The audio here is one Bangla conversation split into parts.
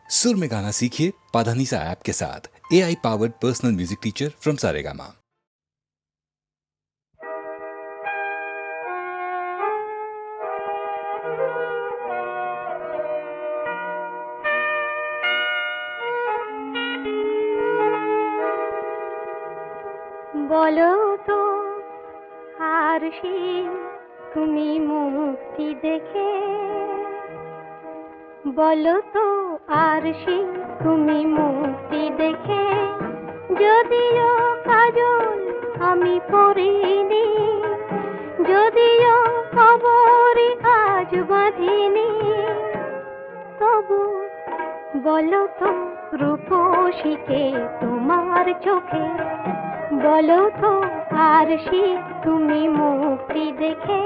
सुर में गाना सीखिए पाधानीसा ऐप के साथ। AI powered personal music teacher from Saregama. বলো তো আর সেই তুমি মুক্তি দেখে, বলো তো আর সেই তুমি মুক্তি দেখে, যদিও কাজল আমি পরিনি, যদিও খবরই আজ বাঁধিনি, তবু বলো তো রূপসীকে তোমার চোখে, বলো তো আর সে তুমি মুক্তি দেখে।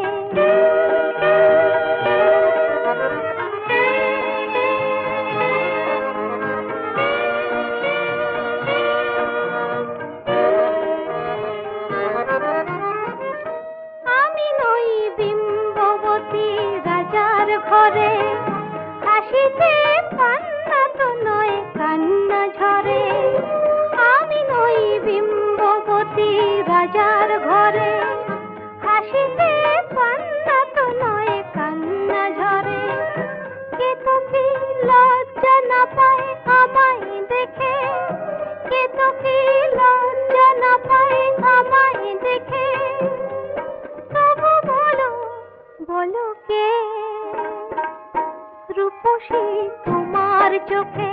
আমি নই বিম্ববতী রাজার ঘরে, হাসিতে পান্না তো নয় কান্না ঝরে। আমি নই বিম্ববতী রাজার ঘরে, হাসিতে পান্না তো নয় কান্না ঝরে। কে তো কি লজ্জা না পায় আমায় দেখে, কে তো কি লজ্জা না পায় আমায় দেখে, তবু বলো বলো কে রূপসী তোমার চোখে,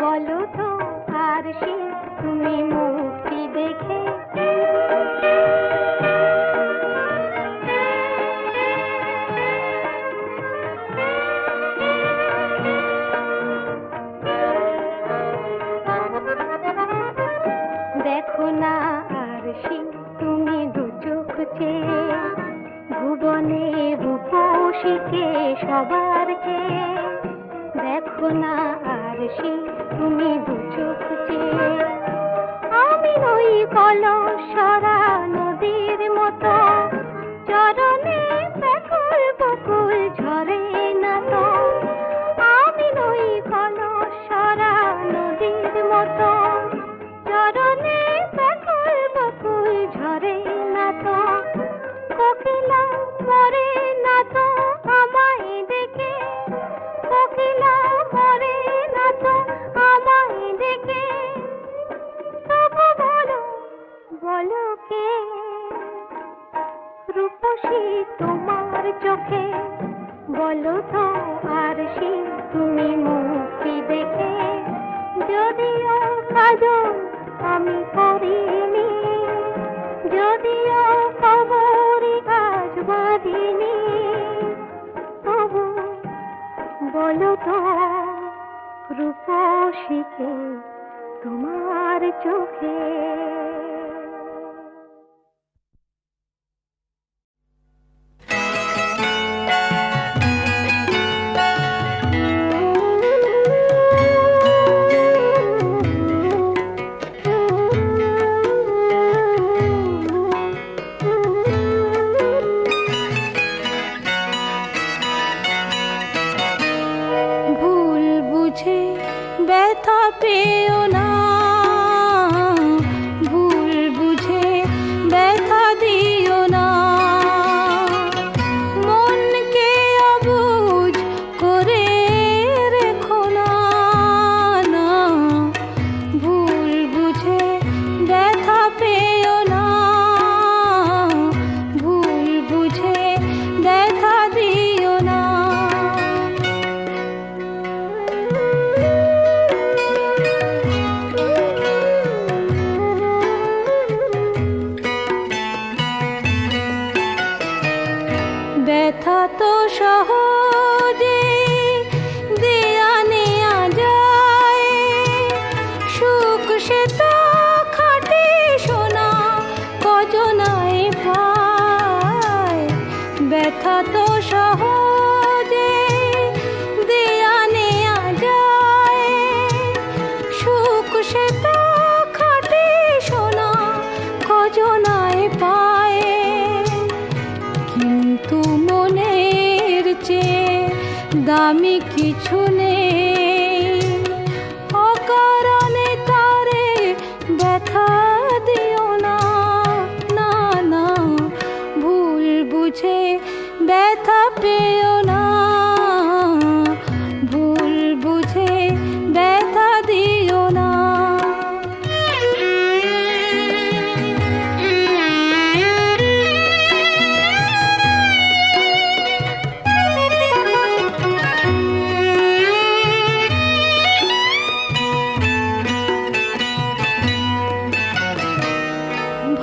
বলো তো আর সে তুমি মুক্তি দেখে। দেখো না আর সে তুমি দু চোখ চেয়ে, ভুবনে রূপসীকে সবার চেয়ে। দেখো না আর সে তুমি দু চোখ চেয়ে, আমি নই কলসরা নদীর মতো, চরণে ব্যাকুল বকুল ঝরে না তো। আমি নই কলসরা নদীর মতো, চরণে ব্যাকুল বকুল ঝরে না তো। কোকিলা মরে না তো আমায় দেখে, কোকিলা মরে না তো আমায় দেখে, তবু বলো বলো কে রূপসী তোমার চোখে, বলো তো আর সে তুমি মুক্তি দেখে। যদিও কাজল আমি করিনি, যদিও খবরই আজ বাঁধিনি, তবু বলো তো রূপসীকে তোমার চোখে। ভুল বুঝে ব্যথা পেও না, ভুল বুঝে ব্যথা দিও না, মনকে অবুঝ করে রেখো না, না ভুল বুঝে ব্যথা পেও না, ভুল বুঝে ব্যথা দিও না। ব্যথা তো সহজে দেয়া নেয়া যায়, সুখ সে তো খাটে সোনা কজনায় পায়। ব্যথা তো সহজে দেয়া নেয়া যায়, সুখ সে তো খাটে সোনা কজনায় পায়। কিন্তু মনের চেয়ে দামি কিছু নেই, বুঝে ব্যথা দিও না।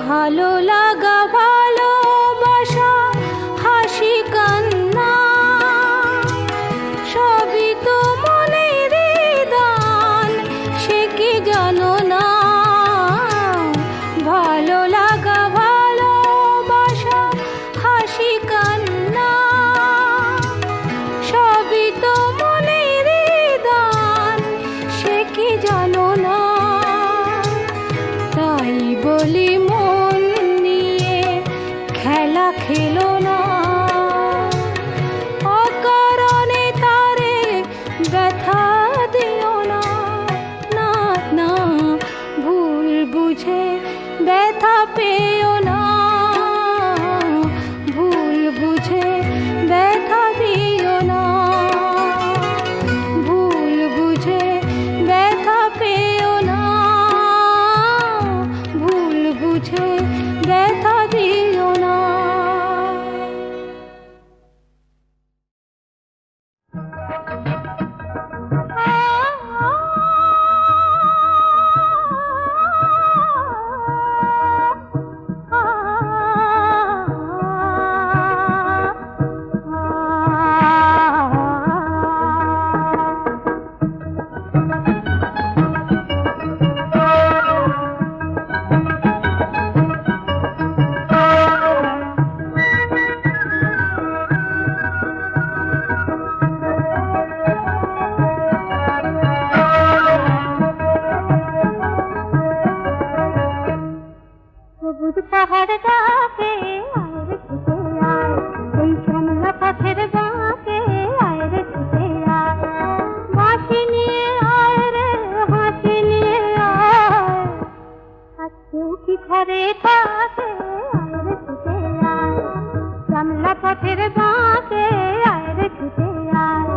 ভালো লাগা ভালোবাসা হাসি কান্না সবই তো মনের দান, সে কি জানো না? ভালো লাগা ভালোবাসা হাসি কান্না সবই তো মনের দান, সে কি জানো না? তাই বলি মন নিয়ে খেলা খেলো না, অকারণে তারে ব্যথা দিও না। না না, ভুল বুঝে ব্যথা পেও না, ভুল বুঝে ব্যথা দিও না, ভুল বুঝে ব্যথা পেও না, ভুল বুঝে ব্যথা দিও না। সবুজ পাহাড় ডাকে আয় রে ছুটে আয়, এই শ্যামলা পথের বাঁকে আয় রে ছুটে আয়, বাঁশি নিয়ে আয় রে হাসি নিয়ে আয়, আজকেও কি ঘরে থাকে আয় রে ছুটে আয়, শ্যামলা পথের বাঁকে আয় রে ছুটে আয়।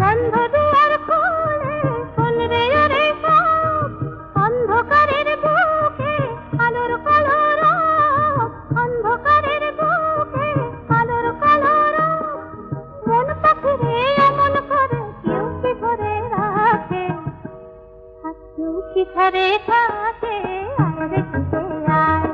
বন্ধ দুয়ার খোলে শোন রে আরে সব, অন্ধকারের বুকে আলোর কালো রব, অন্ধকারের বুকে আলোর কালো রব, মন পাখিরে এমন করে কেউ কি ধরে রাখে, আর কেউ কি ঘরে থাকে আয় রে ছুটে আয়।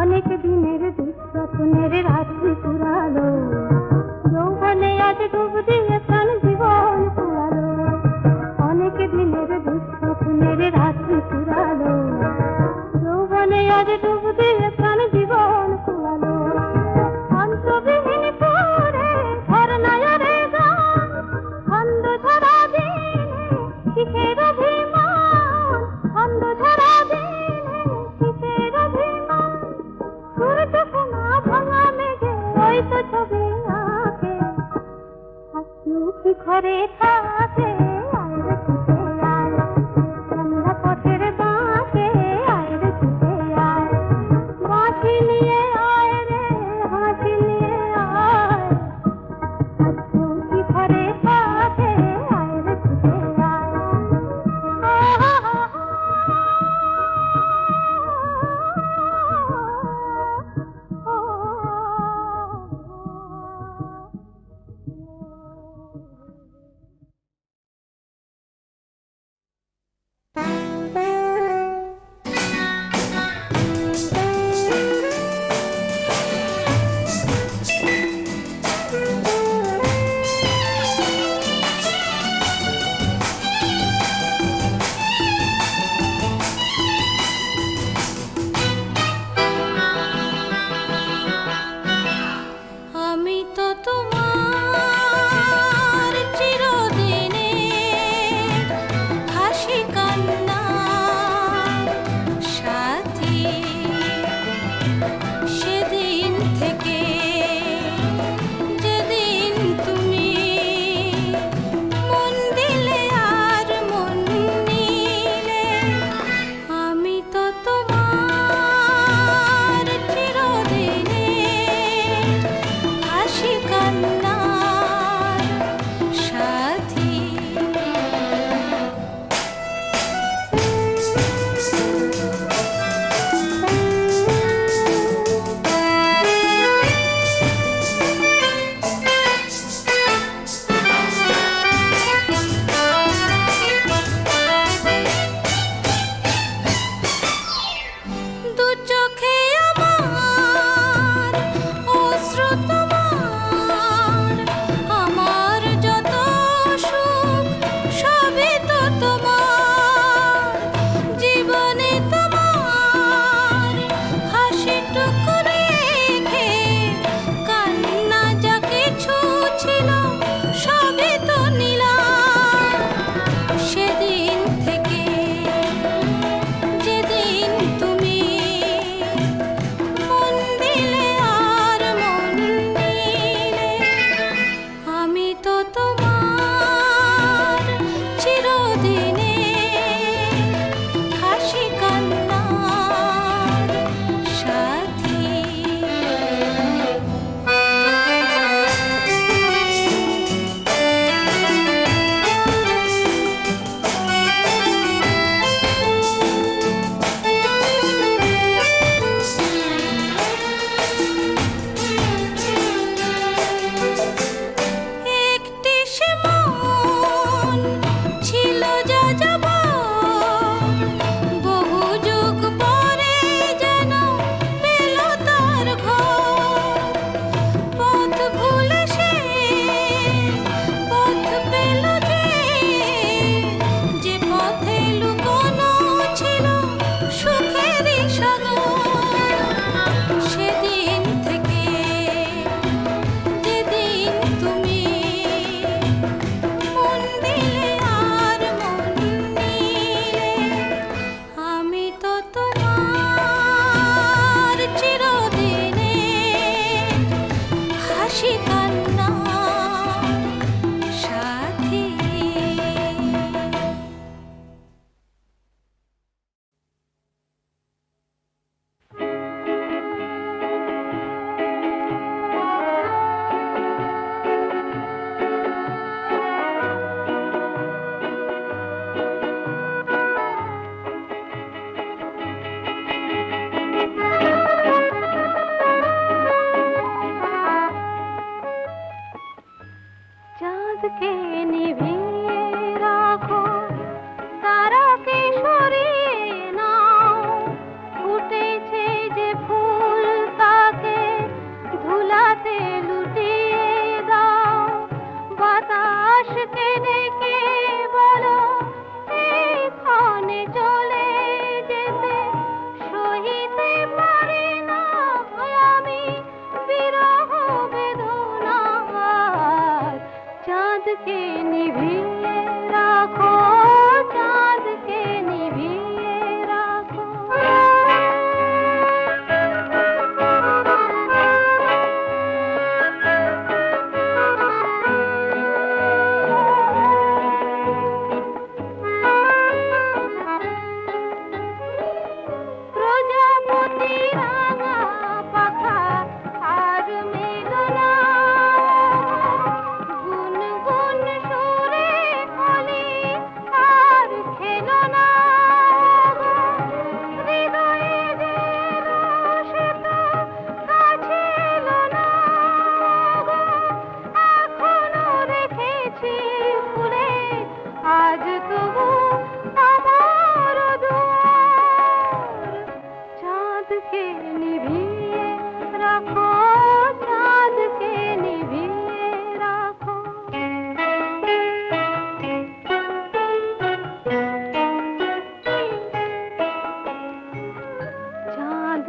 অনেক দিনের দুঃস্বপ্নের রাত্রি পুরালো, যৌবনে আজ ডুব দিয়েছেন জীবন পুরালো, অনেক দিনের দুঃস্বপ্নের রাত্রি পুরালো, যৌবনে আজ ডুব দিয়ে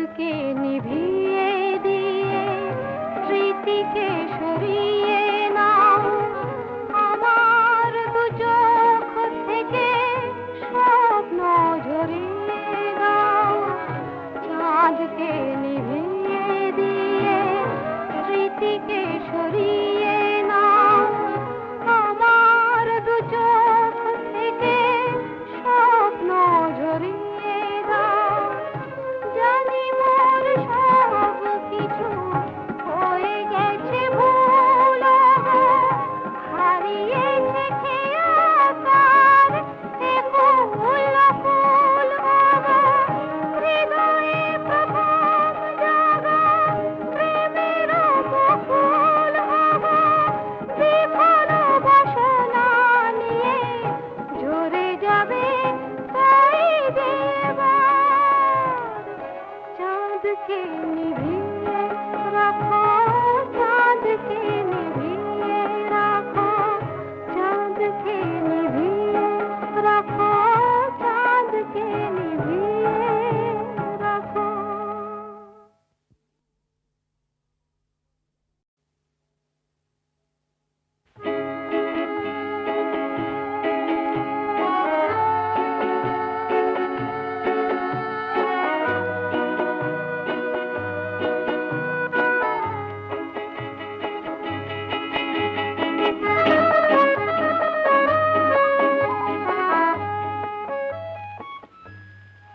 চাঁদকে নিভিয়ে দিয়ে স্মৃতিকে সরিয়ে নাও আমার দু চোখ থেকে স্বপ্ন ঝরিয়ে দাও চাঁদকে নিভিয়ে দিয়ে স্মৃতিকে সরিয়ে নাও আমার দু চোখ থেকে স্বপ্ন ঝরিয়ে দাও জানি মোর সব কিছু হয়ে গেছে ভুল গো, হারিয়েছে খেয়াকার এ ফুল ফুল গো, হৃদয়ে প্রথম জাগা প্রেমের বকুল গো, বিফল বাসনা নিয়ে ঝরে যাবে তাই দেবার চাঁদকে নিভিয়ে রাখো চাঁদকে নিভিয়ে রাখো চাঁদকে নিভিয়ে রাখো চাঁদকে নিভিয়ে রাখো।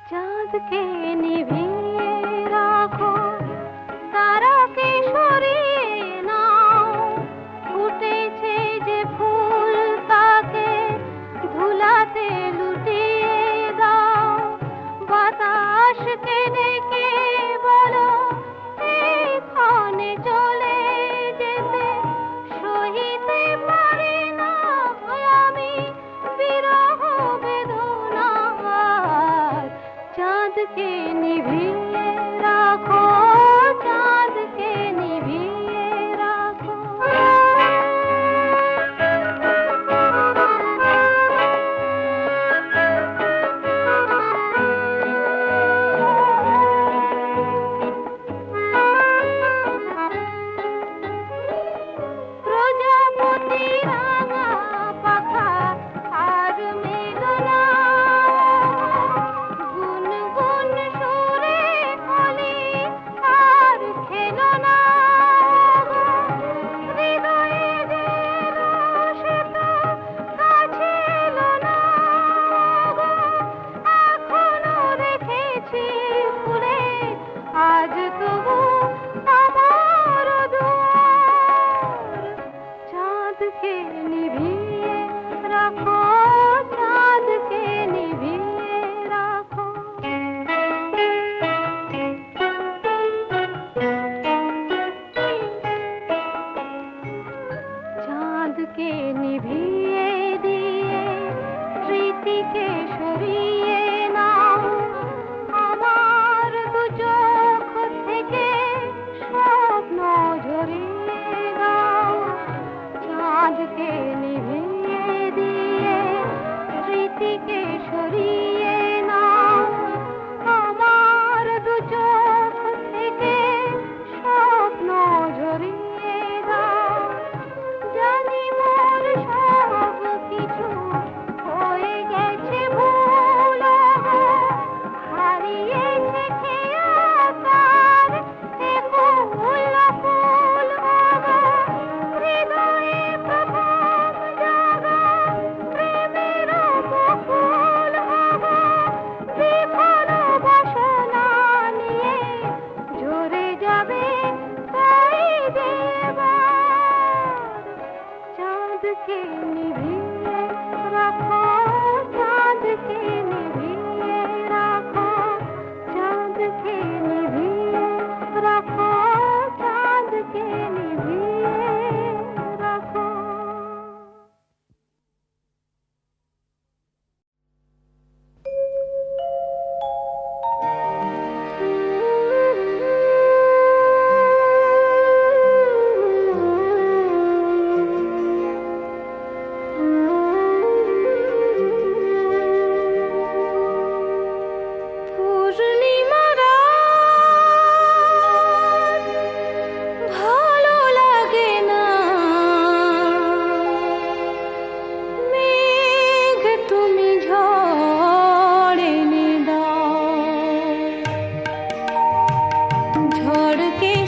চাঁদকে নিভিয়ে রাখো তারাকে সরিয়ে নাও ফুটেছে যে ফুল তাকে ধুলাতে লুটিয়ে দাও বাতাসকে ডেকে বলো এক্ষণে চলে যেতে সহিতে পারি না আমি বিরহ বেদনা চাঁদকে নিভিয়ে রাখো চাঁদকে নিভিয়ে রাখো। প্রজাপতি রাঙা পাখা আর মেঘনা গুনগুন সুরে কলি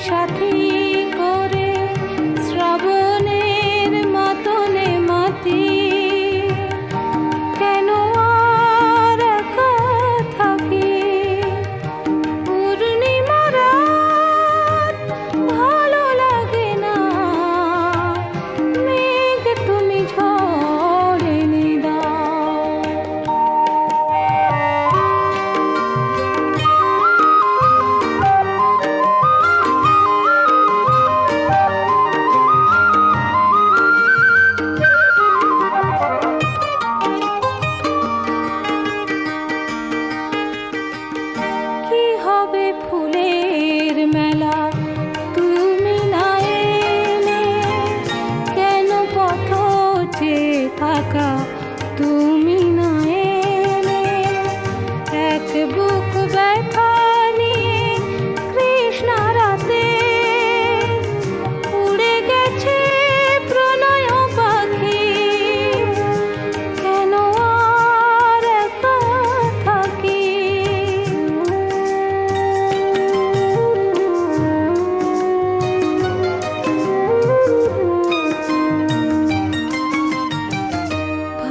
সাথী করে শ্রাবণের মাতনে মাতি, কেন আর একা থাকি? পূর্ণিমা রাত ভালো লাগে না, মেঘ তুমি ঝড় এনে দাও। কি হবে ফুলের মেলা তুমি না এলে, কেন পথ চেয়ে থাকা তুমি না এলে, এক বুক ব্যথা নিয়ে কৃষ্ণা রাতে উড়ে গেছে প্রণয় পাখি, কেন আর একা থাকি?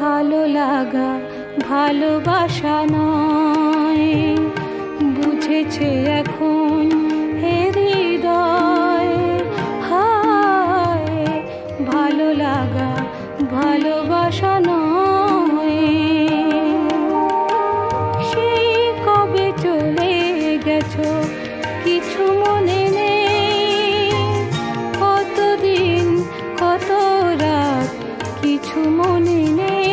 ভালো লাগা ভালোবাসা নয়, বুঝেছে এখন হে হৃদয়। হায়, ভালো লাগা ভালোবাসা নয়, সেই কবে চলে গেছো কিছু মনে নেই, কতদিন কত রাত কিছু মনে নেই,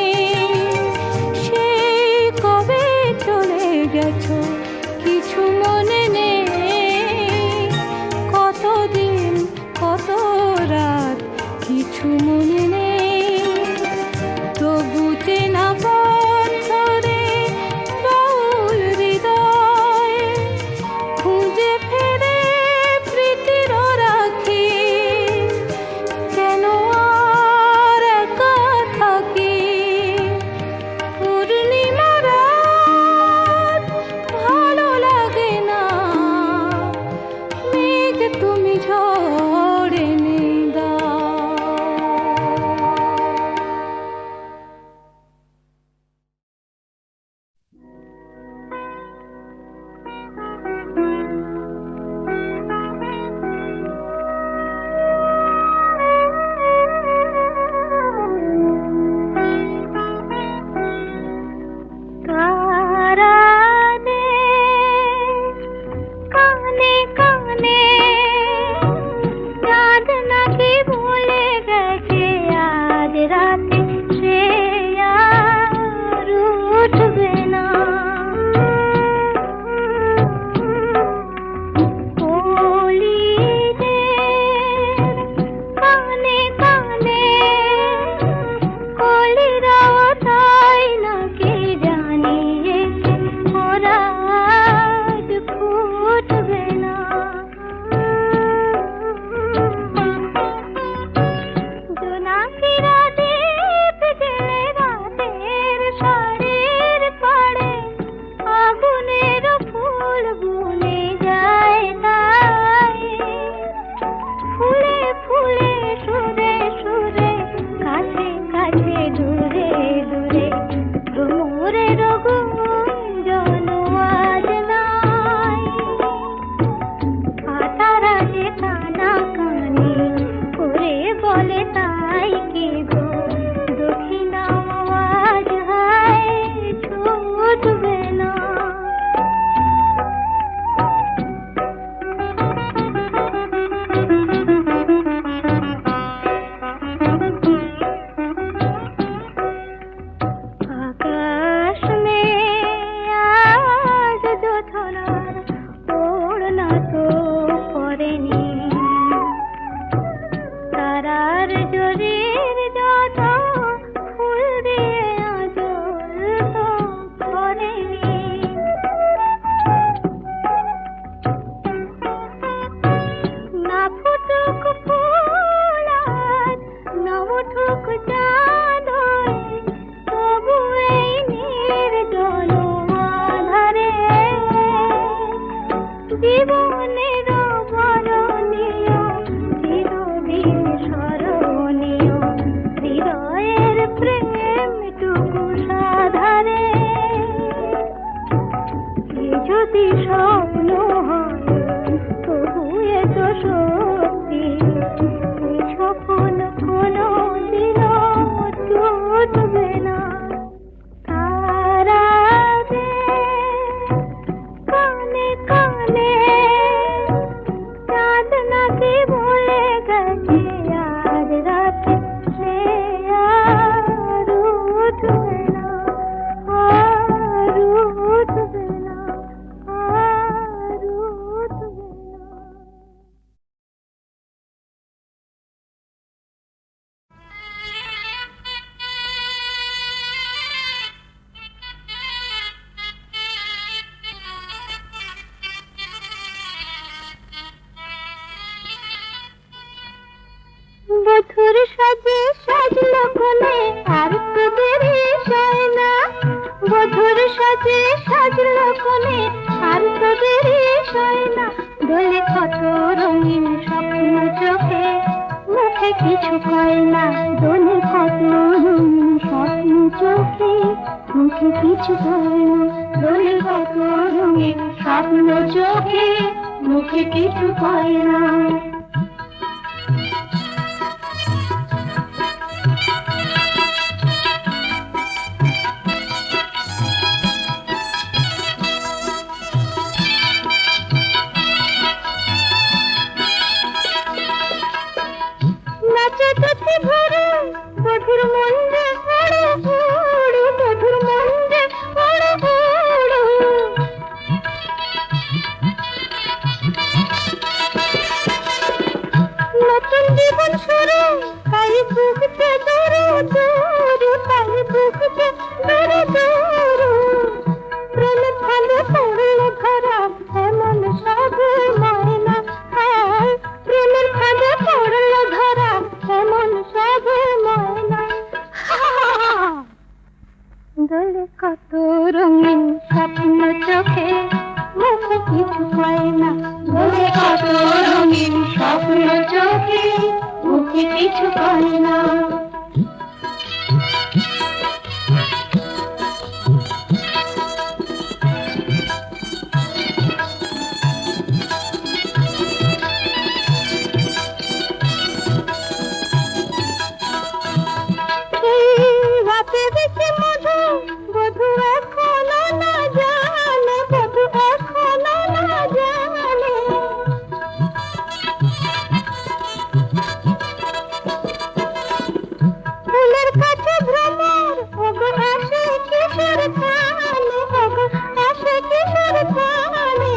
সেই কবে চলে গেছো কিছু মনে নেই, কতদিন কত রাত কিছু মনে নেই, তবু চেনা পথ ধরে বাউল হৃদয় খুঁজে ফেরে প্রীতির রাখি, কেন আর একা থাকি? পূর্ণিমা রাত ভালো লাগে না, মেঘ তুমি ঝড় এনে দাও। কারানে কানে কানে চাঁদ নাকি ভুলে গেছে আজ রাতে সে আর উঠবে না। কলিদের কানে কানে কলিরাও তাই নাকি জানিয়েছে ওরা আজ ফুটবে না। জোনাকিরা দীপ জেলে রাতের শাড়ির পাড়ে আগুনের ফুল বুনে যায় তাই, ফুলে ফুলে সুরে সুরে কাছে কাছে দূরে দূরে ভ্রমরের গুঞ্জন আজ নাই। পাতারা যে কানা কানি করে বলে তাই কি গো, দক্ষিণা আওয়াজ হায় ছুটবে না। आकाश में आज जो थोनार ओढ़ना तो पड़ेनी, तारार जरीर যত ফুল দিয়ে আঁচল তো করেনি। না ফুটুক ফুল আজ, না উঠুক চাঁদ, তবু এই নির্জন আধারে জীবনের বরণে বধুর সাজে সাজলো কোনে আর তো দেরি সয় না, বধুর সাজে সাজলো কোনে আর তো দেরি সয় না, দোলে কত রঙিন স্বপ্ন চোখে মুখে কিছু কয় না, দোলে কত রঙিন স্বপ্ন চোখে মুখে কিছু কয় না, দোলে কত রঙিন স্বপ্ন চোখে মুখে কিছু কয় না। নাচে ভরে বধুর মন্দে ওড়ো ওড়ো, বধুর মন্দে ওড়ো ওড়ো, নতুন জীবন শুরু তাই বুকতে দৌড়ো দৌড়ো, তাই বুকতে দৌড়ো দৌড়ো, প্রেমে ফাঁদে পড়লো ধরা এমন সব ময়না, হ্যাঁ প্রেমের ফাঁদে পড়লো ধরা এমন সব ময়না। দোলে কত রঙিন স্বপ্ন চোখে মুখে কিছু কয় না, দোলে কত রঙিন স্বপ্ন চোখে মুখে কিছু কয় না। রাতে দেখে মধু বধু এখনো না জানে, বধু এখনো না জানে, ফুলের কাছে ভ্রমর ওগো আসে কিশোর প্রাণে, ওগো আসে কিশোর প্রাণে,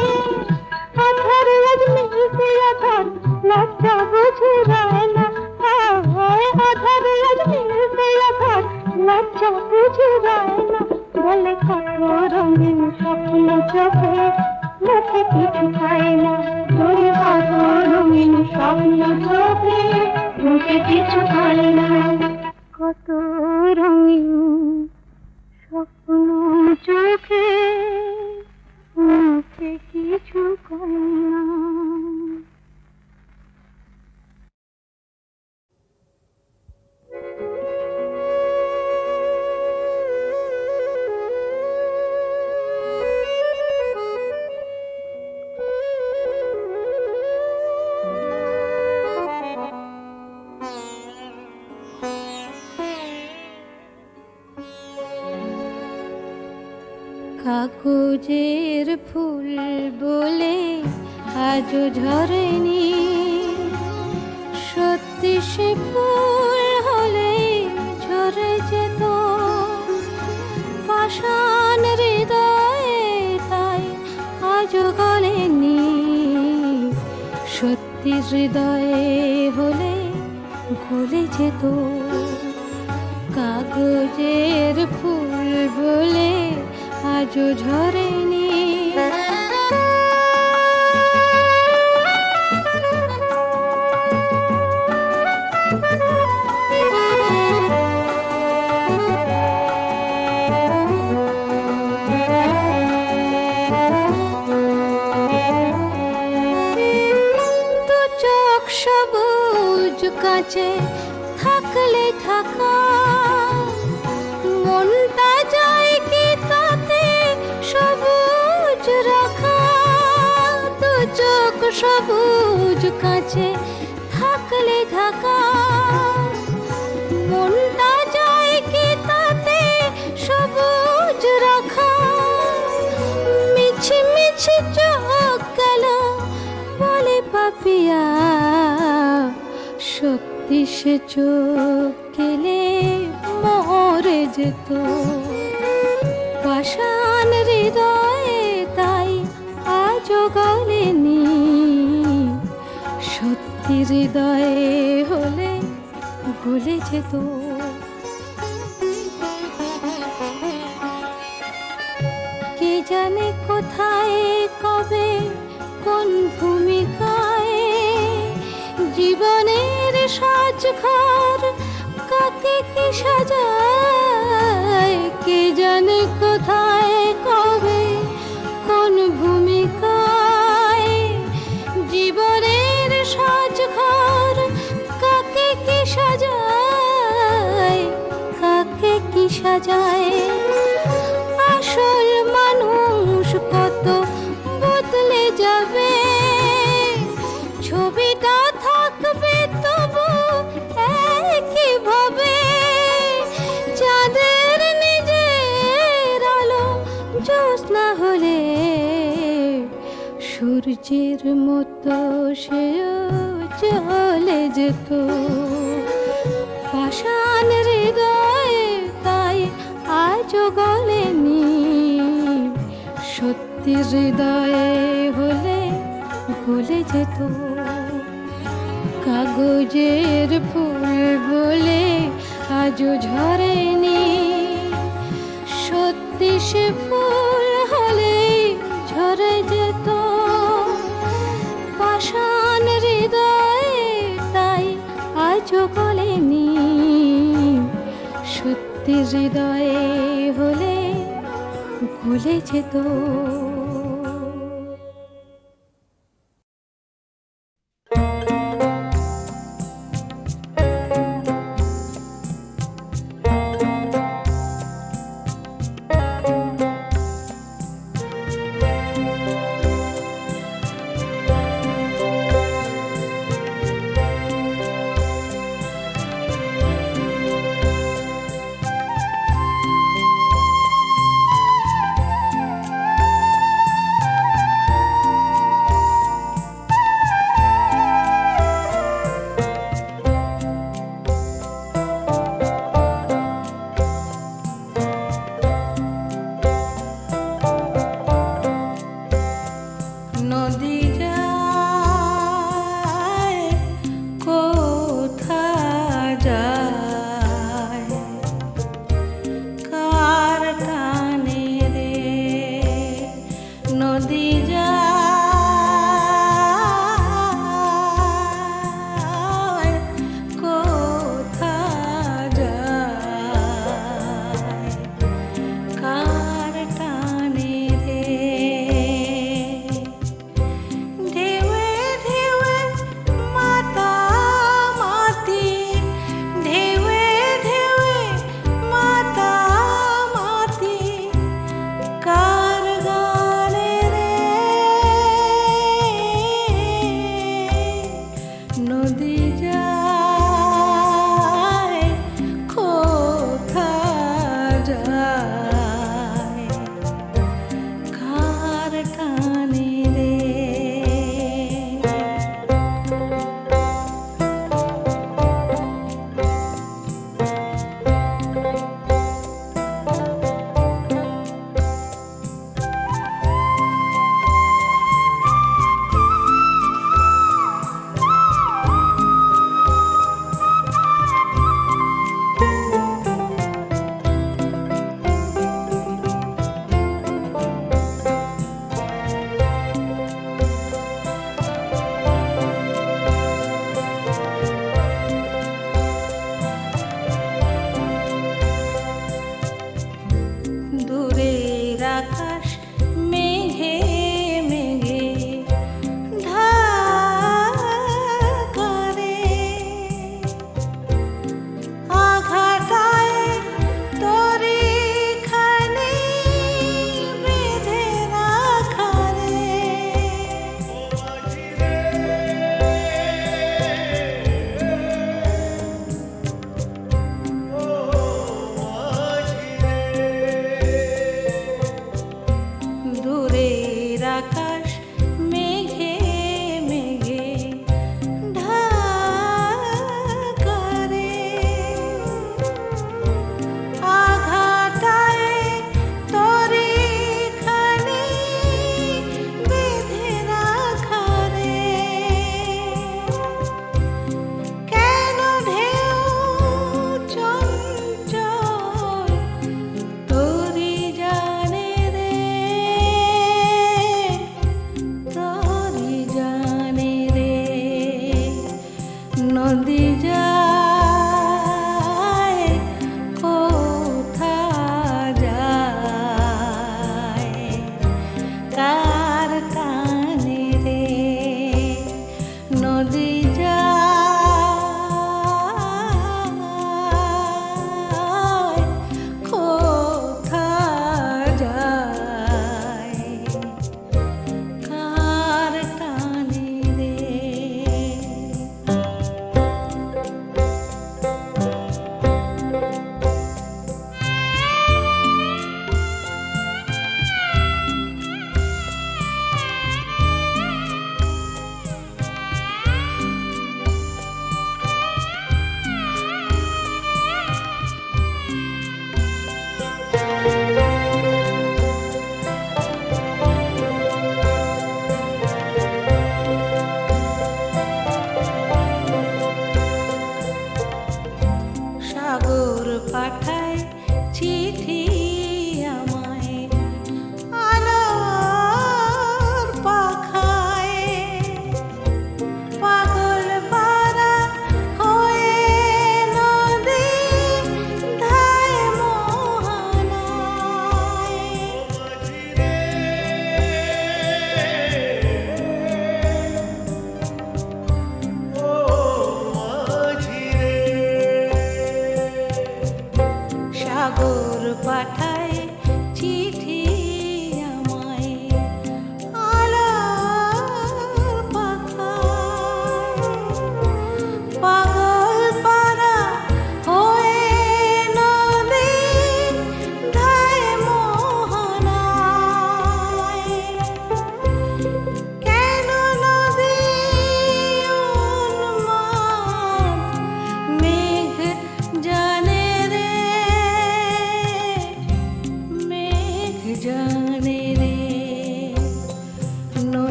আধার আজ মিলছে আধার লজ্জা বুঝে যায় না, আধার আজ মিলছে আধার লজ্জা বুঝে যায় না, বলে কত রঙিন স্বপ্ন চোখে মুখে কিছু খায় না, বলে কত রঙিন স্বপ্ন চোখে মুখে কিছু খায় না, কত রঙিন স্বপ্ন চোখে মুখে কিছু খায় না। কাগজের ফুল বলে আজও ঝরেনি, সত্যি সে ফুল হলে ঝরে যেত পাষাণ হৃদয়ে, তাই আজও গলেনি, সত্যি হৃদয়ে হলে গলে যেত, কাগজের ফুল বলে আজও ঝরেনি। দু চোখ সবুজ কাছে থাকলে থাকা, মনটা যায় কি তাতে সবুজ রাখা, দু চোখ সবুজ কাছে থাকলে ঢাকা, মনটা যায় কি তাতে সবুজ রাখা, মিছি মিছি চোখ গেল বলে পাপিয়া, সত্যি সে চোখ গেলে মরে যেত পাষাণ হৃদয়ে, তাই আজও গলেনি, সত্যি হৃদয়ে হলে গলে যেত। কে জানে কোথায় কবে কোন ভূমিকায় জীবনের সাজ যায়। আসল মানুষ কত বদলে যাবে, ছবিটা থাকবে তবু একইভাবে। চাঁদের নিজের আলো জ্যোৎস্না হলে সূর্যের মতো সেও চলে যেত। পাষাণ হৃদয়ে তাই আজও গলেনি, সত্যি হৃদয়ে হলে গলে যেত। কাগজের ফুল বলে আজও ঝরেনি, সত্যি সে ফুল হলে ঝরে যেত। পাষাণ হৃদয়ে তাই আজও গলেনি, সত্যি হৃদয়ে হলে গলে যেত। নদী